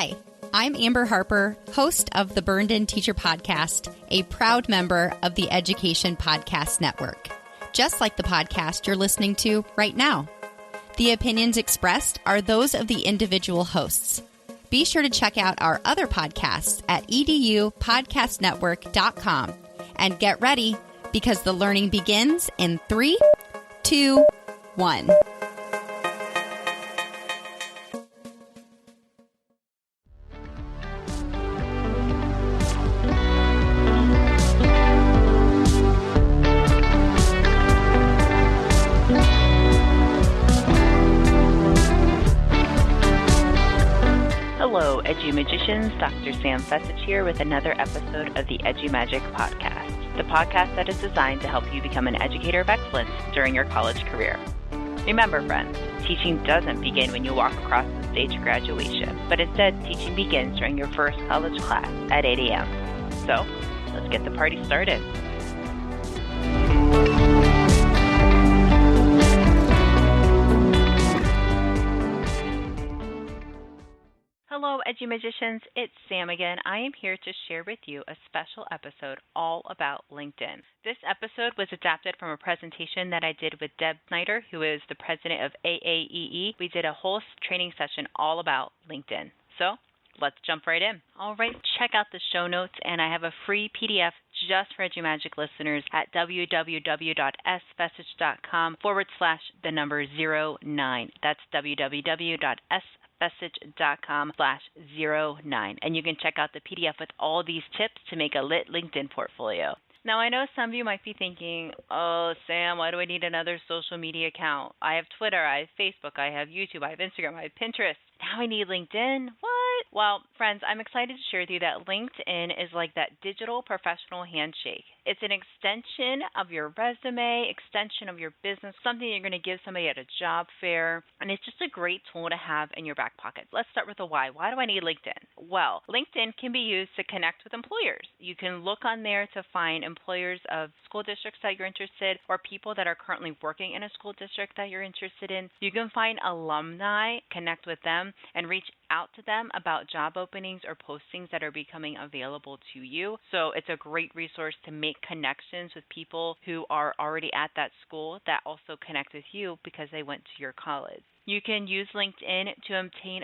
Hi, I'm Amber Harper, host of the Burned In Teacher Podcast, a proud member of the Education Podcast Network, just like the podcast you're listening to right now. The opinions expressed are those of the individual hosts. Be sure to check out our other podcasts at edupodcastnetwork.com and get ready because the learning begins in 3, 2, 1. Hello, Edu-Magicians. Dr. Sam Fessich here with another episode of the Edu-Magic Podcast, the podcast that is designed to help you become an educator of excellence during your college career. Remember, friends, teaching doesn't begin when you walk across the stage of graduation, but instead, teaching begins during your first college class at 8 a.m. So, let's get the party started. Hello, Edu-Magicians. It's Sam again. I am here to share with you a special episode all about LinkedIn. This episode was adapted from a presentation that I did with Deb Snyder, who is the president of AAEE. We did a whole training session all about LinkedIn. So let's jump right in. All right, check out the show notes, and I have a free PDF just for Edu-Magic listeners at www.sfessage.com/09. That's www.sfessage.com/09. And you can check out the PDF with all these tips to make a lit LinkedIn portfolio. Now, I know some of you might be thinking, oh, Sam, why do I need another social media account? I have Twitter, I have Facebook, I have YouTube, I have Instagram, I have Pinterest. Now I need LinkedIn? What? Well, friends, I'm excited to share with you that LinkedIn is like that digital professional handshake. It's an extension of your resume, extension of your business, something you're going to give somebody at a job fair, and it's just a great tool to have in your back pocket. Let's start with the why. Why do I need LinkedIn? Well, LinkedIn can be used to connect with employers. You can look on there to find employers of school districts that you're interested or people that are currently working in a school district that you're interested in. You can find alumni, connect with them, and reach out to them about job openings or postings that are becoming available to you. So it's a great resource to make connections with people who are already at that school that also connect with you because they went to your college. You can use LinkedIn to obtain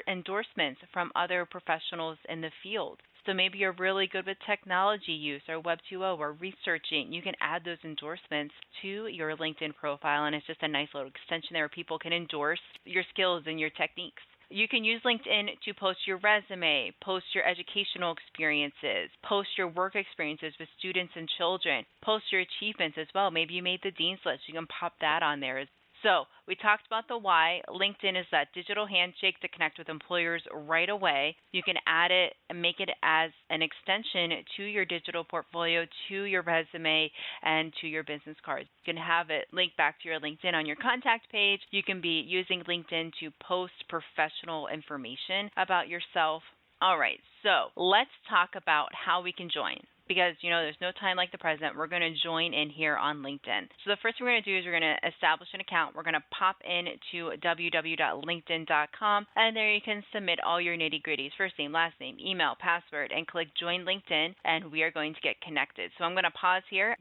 endorsements from other professionals in the field. So maybe you're really good with technology use or Web 2.0 or researching. You can add those endorsements to your LinkedIn profile, and it's just a nice little extension there where people can endorse your skills and your techniques. You can use LinkedIn to post your resume, post your educational experiences, post your work experiences with students and children, post your achievements as well. Maybe you made the Dean's List. You can pop that on there. So we talked about the why. LinkedIn is that digital handshake to connect with employers right away. You can add it and make it as an extension to your digital portfolio, to your resume, and to your business cards. You can have it linked back to your LinkedIn on your contact page. You can be using LinkedIn to post professional information about yourself. All right, so let's talk about how we can join. Because, there's no time like the present. We're going to join in here on LinkedIn. So the first thing we're going to do is we're going to establish an account. We're going to pop into www.linkedin.com, and there you can submit all your nitty-gritties, first name, last name, email, password, and click Join LinkedIn, and we are going to get connected. So I'm going to pause here.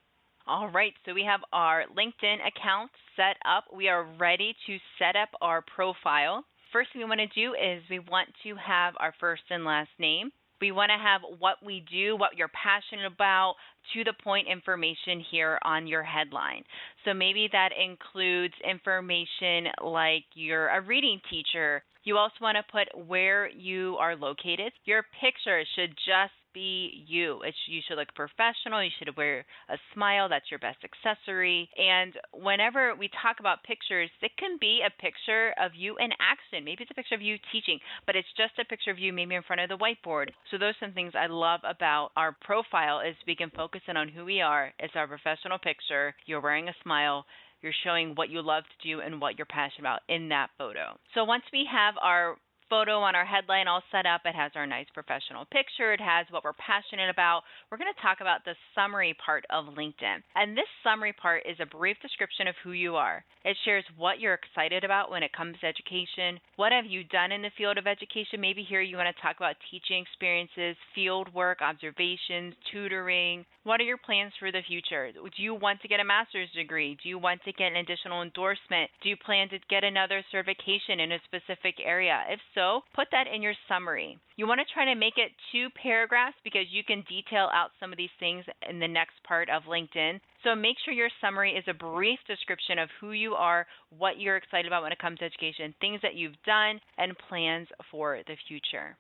All right, so we have our LinkedIn account set up. We are ready to set up our profile. First thing we want to do is we want to have our first and last name. We want to have what we do, what you're passionate about, to the point information here on your headline. So maybe that includes information like you're a reading teacher. You also want to put where you are located. Your picture should just be you. You should look professional. You should wear a smile. That's your best accessory. And whenever we talk about pictures, it can be a picture of you in action. Maybe it's a picture of you teaching, but it's just a picture of you maybe in front of the whiteboard. So those are some things I love about our profile is we can focus in on who we are. It's our professional picture. You're wearing a smile. You're showing what you love to do and what you're passionate about in that photo. So once we have our photo on our headline all set up. It has our nice professional picture. It has what we're passionate about. We're going to talk about the summary part of LinkedIn. And this summary part is a brief description of who you are. It shares what you're excited about when it comes to education. What have you done in the field of education? Maybe here you want to talk about teaching experiences, field work, observations, tutoring. What are your plans for the future? Do you want to get a master's degree? Do you want to get an additional endorsement? Do you plan to get another certification in a specific area? If so, put that in your summary. You want to try to make it 2 paragraphs because you can detail out some of these things in the next part of LinkedIn. So make sure your summary is a brief description of who you are, what you're excited about when it comes to education, things that you've done, and plans for the future.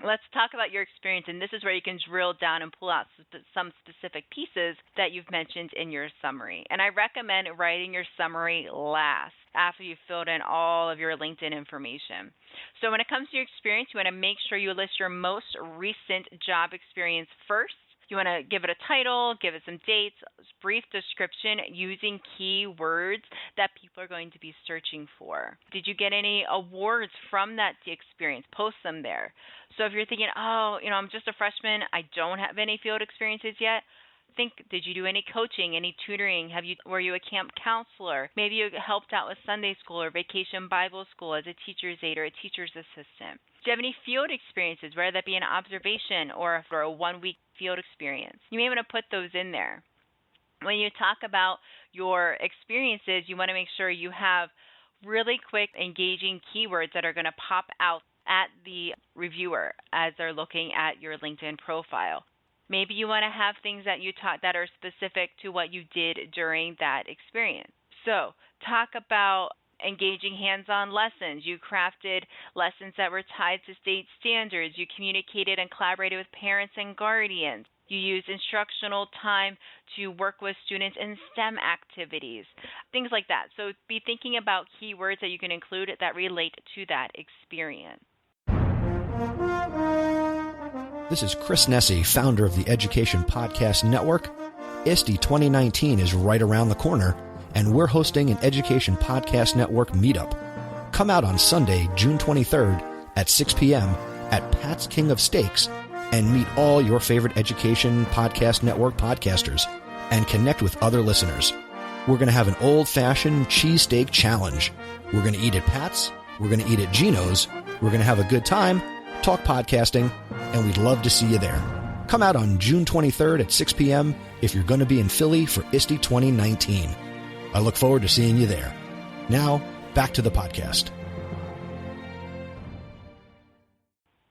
Let's talk about your experience, and this is where you can drill down and pull out some specific pieces that you've mentioned in your summary. And I recommend writing your summary last, after you've filled in all of your LinkedIn information. So when it comes to your experience, you want to make sure you list your most recent job experience first. You want to give it a title, give it some dates, brief description using keywords that people are going to be searching for. Did you get any awards from that experience? Post them there. So if you're thinking, I'm just a freshman, I don't have any field experiences yet, think, did you do any coaching, any tutoring? Were you a camp counselor? Maybe you helped out with Sunday school or vacation Bible school as a teacher's aide or a teacher's assistant. Do you have any field experiences, whether that be an observation or for a 1-week field experience? You may want to put those in there. When you talk about your experiences, you want to make sure you have really quick, engaging keywords that are going to pop out at the reviewer as they're looking at your LinkedIn profile. Maybe you want to have things that you taught that are specific to what you did during that experience. So talk about engaging hands-on lessons. You crafted lessons that were tied to state standards. You communicated and collaborated with parents and guardians. You used instructional time to work with students in STEM activities, things like that. So be thinking about keywords that you can include that relate to that experience. This is Chris Nesi, founder of the Education Podcast Network. ISTE 2019 is right around the corner, and we're hosting an Education Podcast Network meetup. Come out on Sunday, June 23rd at 6 p.m. at Pat's King of Steaks and meet all your favorite Education Podcast Network podcasters and connect with other listeners. We're going to have an old-fashioned cheesesteak challenge. We're going to eat at Pat's, we're going to eat at Gino's, we're going to have a good time, talk podcasting, and we'd love to see you there. Come out on June 23rd at 6 p.m. if you're going to be in Philly for ISTE 2019. I look forward to seeing you there. Now, back to the podcast.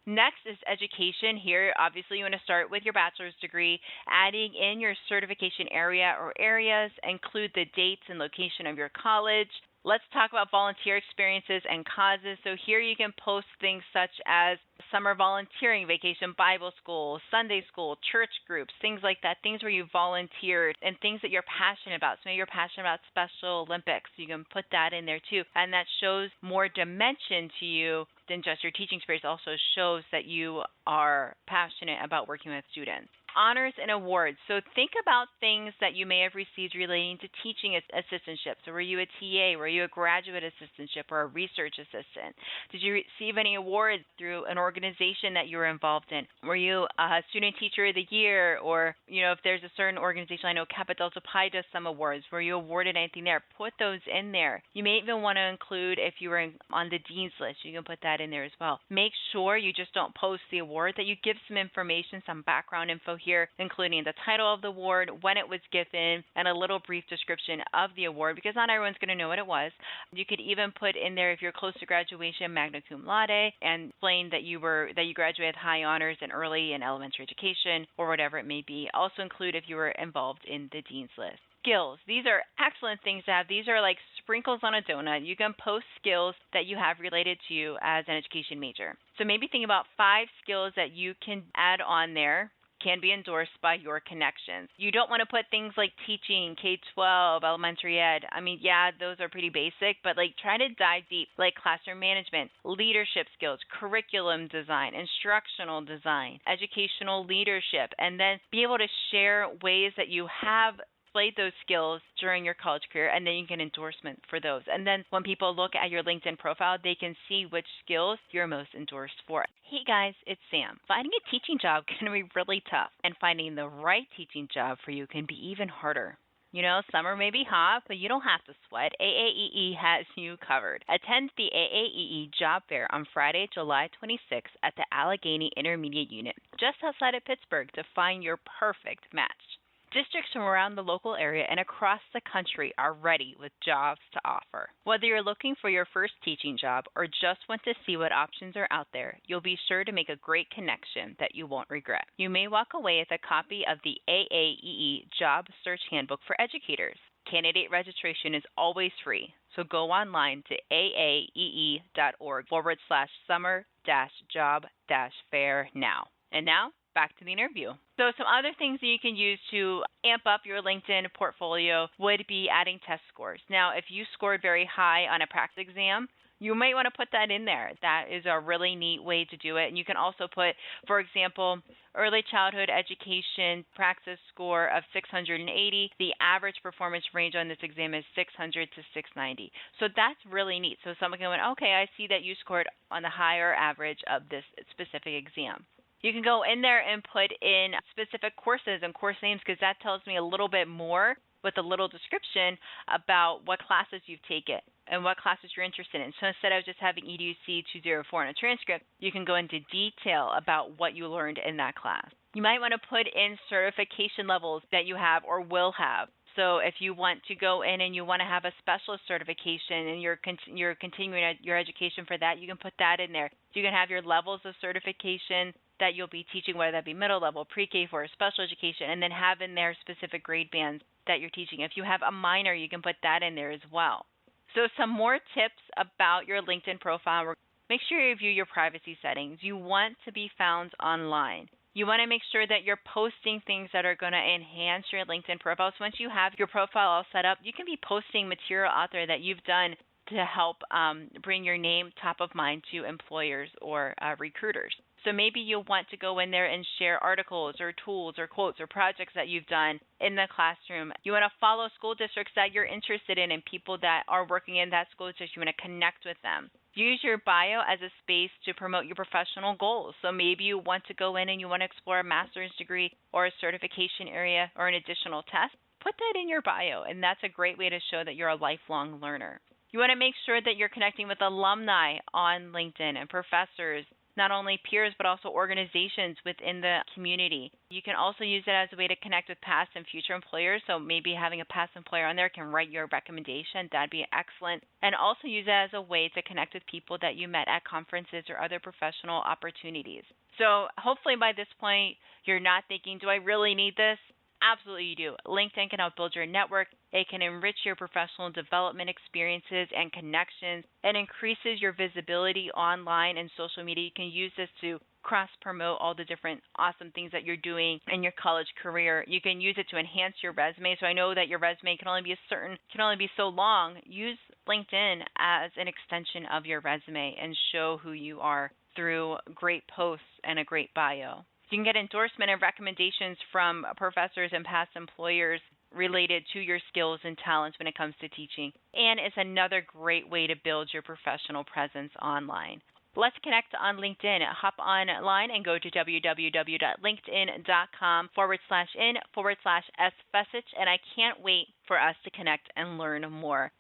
Next is education. Here, obviously, you want to start with your bachelor's degree, adding in your certification area or areas, include the dates and location of your college. Let's talk about volunteer experiences and causes. So here you can post things such as summer volunteering, vacation Bible school, Sunday school, church groups, things like that, things where you volunteered and things that you're passionate about. So maybe you're passionate about Special Olympics. You can put that in there too. And that shows more dimension to you than just your teaching experience. It also shows that you are passionate about working with students. Honors and awards. So think about things that you may have received relating to teaching assistantships. So were you a TA? Were you a graduate assistantship or a research assistant? Did you receive any awards through an organization that you were involved in? Were you a student teacher of the year? Or, if there's a certain organization, I know Kappa Delta Pi does some awards. Were you awarded anything there? Put those in there. You may even want to include, if you were on the dean's list, you can put that in there as well. Make sure you just don't post the award, that you give some information, some background info here, including the title of the award, when it was given, and a little brief description of the award, because not everyone's going to know what it was. You could even put in there, if you're close to graduation, magna cum laude, and explain that you graduated with high honors in early and elementary education, or whatever it may be. Also include if you were involved in the dean's list. Skills. These are excellent things to have. These are like sprinkles on a donut. You can post skills that you have related to you as an education major. So maybe think about 5 skills that you can add on there, can be endorsed by your connections. You don't want to put things like teaching, K-12, elementary ed. Those are pretty basic, but try to dive deep, like classroom management, leadership skills, curriculum design, instructional design, educational leadership, and then be able to share ways that you have displayed those skills during your college career, and then you get endorsement for those. And then when people look at your LinkedIn profile, they can see which skills you're most endorsed for. Hey guys, it's Sam. Finding a teaching job can be really tough, and finding the right teaching job for you can be even harder. You know, summer may be hot, but you don't have to sweat. AAEE has you covered. Attend the AAEE Job Fair on Friday, July 26th at the Allegheny Intermediate Unit, just outside of Pittsburgh, to find your perfect match. Districts from around the local area and across the country are ready with jobs to offer. Whether you're looking for your first teaching job or just want to see what options are out there, you'll be sure to make a great connection that you won't regret. You may walk away with a copy of the AAEE Job Search Handbook for Educators. Candidate registration is always free, so go online to aaee.org/summer-job-fair now. And now, back to the interview. So some other things that you can use to amp up your LinkedIn portfolio would be adding test scores. Now, if you scored very high on a practice exam, you might want to put that in there. That is a really neat way to do it. And you can also put, for example, early childhood education practice score of 680. The average performance range on this exam is 600 to 690. So that's really neat. So someone can go, okay, I see that you scored on the higher average of this specific exam. You can go in there and put in specific courses and course names, because that tells me a little bit more with a little description about what classes you've taken and what classes you're interested in. So instead of just having EDUC 204 in a transcript, you can go into detail about what you learned in that class. You might want to put in certification levels that you have or will have. So if you want to go in and you want to have a specialist certification and you're continuing your education for that, you can put that in there. You can have your levels of certification that you'll be teaching, whether that be middle level, pre-K for special education, and then have in there specific grade bands that you're teaching. If you have a minor, you can put that in there as well. So some more tips about your LinkedIn profile. Make sure you review your privacy settings. You want to be found online. You want to make sure that you're posting things that are going to enhance your LinkedIn profile. So once you have your profile all set up, you can be posting material out there that you've done to help bring your name top of mind to employers or recruiters. So maybe you'll want to go in there and share articles or tools or quotes or projects that you've done in the classroom. You want to follow school districts that you're interested in and people that are working in that school district. You want to connect with them. Use your bio as a space to promote your professional goals. So maybe you want to go in and you want to explore a master's degree or a certification area or an additional test. Put that in your bio, and that's a great way to show that you're a lifelong learner. You want to make sure that you're connecting with alumni on LinkedIn and professors, not only peers, but also organizations within the community. You can also use it as a way to connect with past and future employers. So maybe having a past employer on there can write your recommendation. That'd be excellent. And also use it as a way to connect with people that you met at conferences or other professional opportunities. So hopefully by this point, you're not thinking, do I really need this? Absolutely you do. LinkedIn can help build your network. It can enrich your professional development experiences and connections. It increases your visibility online and social media. You can use this to cross-promote all the different awesome things that you're doing in your college career. You can use it to enhance your resume. So I know that your resume can only be so long. Use LinkedIn as an extension of your resume and show who you are through great posts and a great bio. You can get endorsement and recommendations from professors and past employers related to your skills and talents when it comes to teaching. And it's another great way to build your professional presence online. Let's connect on LinkedIn. Hop online and go to www.linkedin.com/in/sfessich. And I can't wait for us to connect and learn more.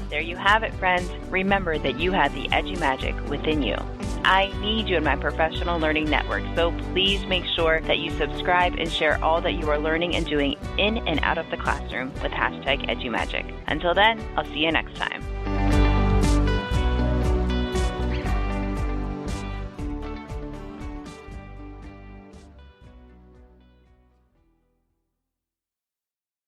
There you have it, friends. Remember that you have the EduMagic within you. I need you in my professional learning network, so please make sure that you subscribe and share all that you are learning and doing in and out of the classroom with #EduMagic. Until then, I'll see you next time.